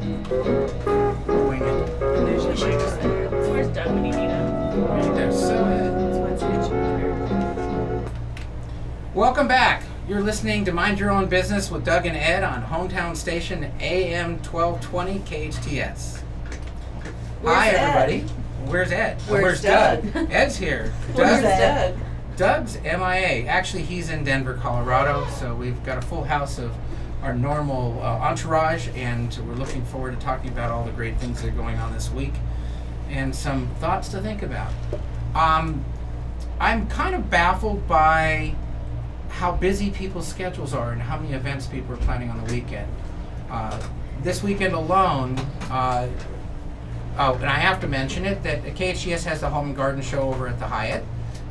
Wing it. There's your microphone. So where's Doug when you need him? Right there. So, Let's get you prepared. welcome back. You're listening to Mind Your Own Business with Doug and Ed on Hometown Station AM 1220 KHTS. Hi, Ed? everybody. Where's Ed? Where's Doug? Ed's here. Where's Doug- Doug? Doug's MIA. Actually, he's in Denver, Colorado, so we've got a full house of our normal entourage, and we're looking forward to talking about all the great things that are going on this week and some thoughts to think about. I'm kind of baffled by how busy people's schedules are and how many events people are planning on the weekend. This weekend alone, and I have to mention it, that KHTS has the Home and Garden Show over at the Hyatt,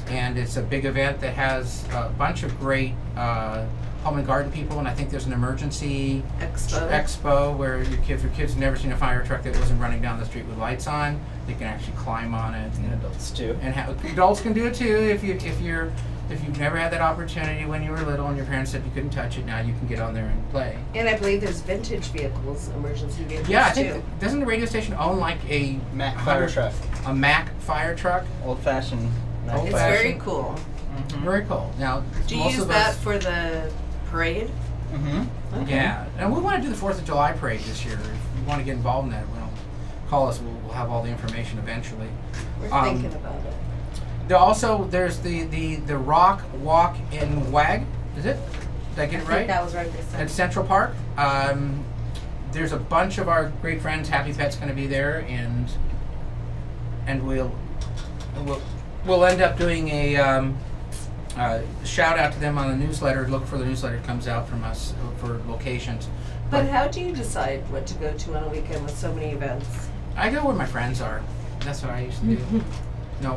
and it's a big event that has a bunch of great home and garden people, and I think there's an emergency expo where if your kids have never seen a fire truck that wasn't running down the street with lights on, they can actually climb on it. And adults too. And adults can do it too if you've never had that opportunity when you were little and your parents said you couldn't touch it. Now you can get on there and play. And I believe there's vintage vehicles, emergency vehicles Yeah, I too. think doesn't the radio station own like a Mack fire truck. A Mack fire truck? Old fashioned. Old It's fashioned. very cool. Mm-hmm. Very cool. Now Do you most use of that us, for the parade? Mm-hmm. Okay. yeah, and we want to do the 4th of July parade this year. If you want to get involved in that, call us. We'll have all the information eventually. We're thinking about it. There's the Rock Walk and Wag. Is it? Did I get it right? That was right this time. At Central Park. There's a bunch of our great friends. Happy Pet's going to be there, and we'll end up doing a shout out to them on the newsletter. Look for the newsletter that comes out from us for locations. But how do you decide what to go to on a weekend with so many events? I go where my friends are. That's what I used to do.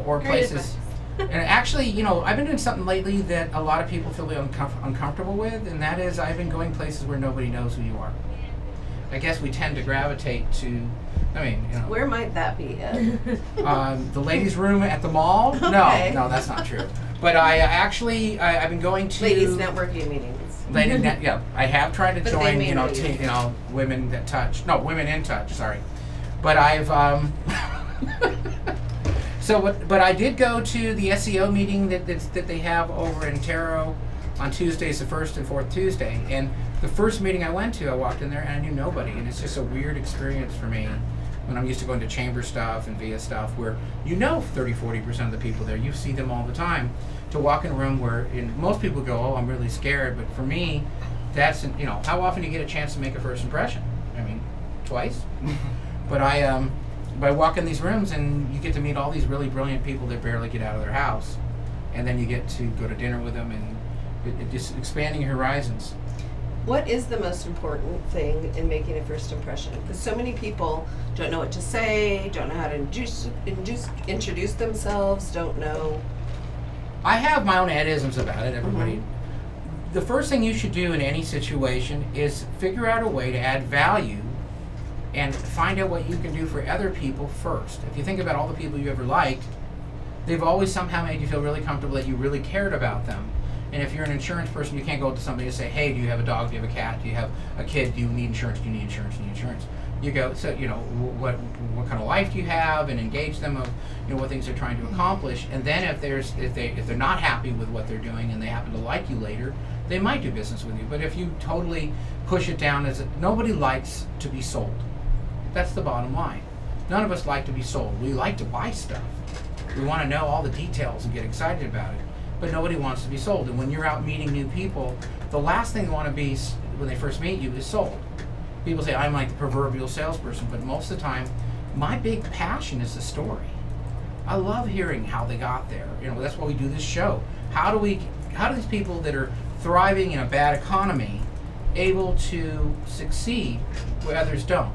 Or Great places. And actually, I've been doing something lately that a lot of people feel uncomfortable with, and that is I've been going places where nobody knows who you are. I guess we tend to gravitate to, Where might that be, Ed? the ladies' room at the mall. Okay. No, that's not true. But I've been going to Ladies networking meetings. Yeah, I have tried to But they join, may know you. women that touch. No, women in touch. Sorry, but I've but I did go to the SEO meeting that they have over in Taro on Tuesdays, the 1st and 4th Tuesday. And the first meeting I went to, I walked in there and I knew nobody, and it's just a weird experience for me when I'm used to going to chamber stuff and via stuff where 30-40% of the people there, you see them all the time. To walk in a room where most people go, oh, I'm really scared, but for me, that's how often do you get a chance to make a first impression? Twice. But I walk in these rooms and you get to meet all these really brilliant people that barely get out of their house, and then you get to go to dinner with them, and it just expanding your horizons. What is the most important thing in making a first impression? Because so many people don't know what to say, don't know how to introduce themselves, don't know. I have my own Edisms about it, everybody. The first thing you should do in any situation is figure out a way to add value and find out what you can do for other people first. If you think about all the people you ever liked, they've always somehow made you feel really comfortable that you really cared about them. And if you're an insurance person, you can't go to somebody and say, hey, do you have a dog? Do you have a cat? Do you have a kid? Do you need insurance? Do you need insurance? Do you need insurance? You go, so, what kind of life do you have, and engage them of, what things they're trying to accomplish. And then if they're not happy with what they're doing and they happen to like you later, they might do business with you. But if you totally push it down as nobody likes to be sold. That's the bottom line. None of us like to be sold. We like to buy stuff. We want to know all the details and get excited about it. But nobody wants to be sold. And when you're out meeting new people, the last thing they want to be when they first meet you is sold. People say, I'm like the proverbial salesperson, but most of the time, my big passion is the story. I love hearing how they got there. That's why we do this show. How do these people that are thriving in a bad economy able to succeed where others don't?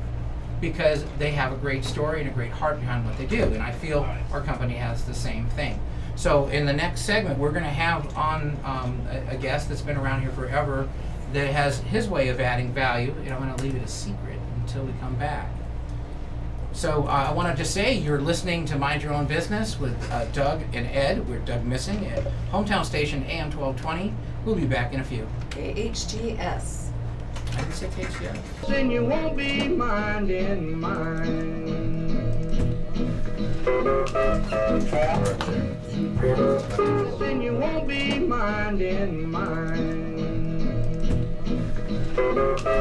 Because they have a great story and a great heart behind what they do. And I feel our company has the same thing. So in the next segment, we're going to have on a guest that's been around here forever that has his way of adding value, and I'm going to leave it a secret until we come back. So I want to just say you're listening to Mind Your Own Business with Doug and Ed. We're Doug Missing at Hometown Station AM 1220. We'll be back in a few. KHTS. I can say KHTS. Then you won't be minding mine. Then you won't be minding mine.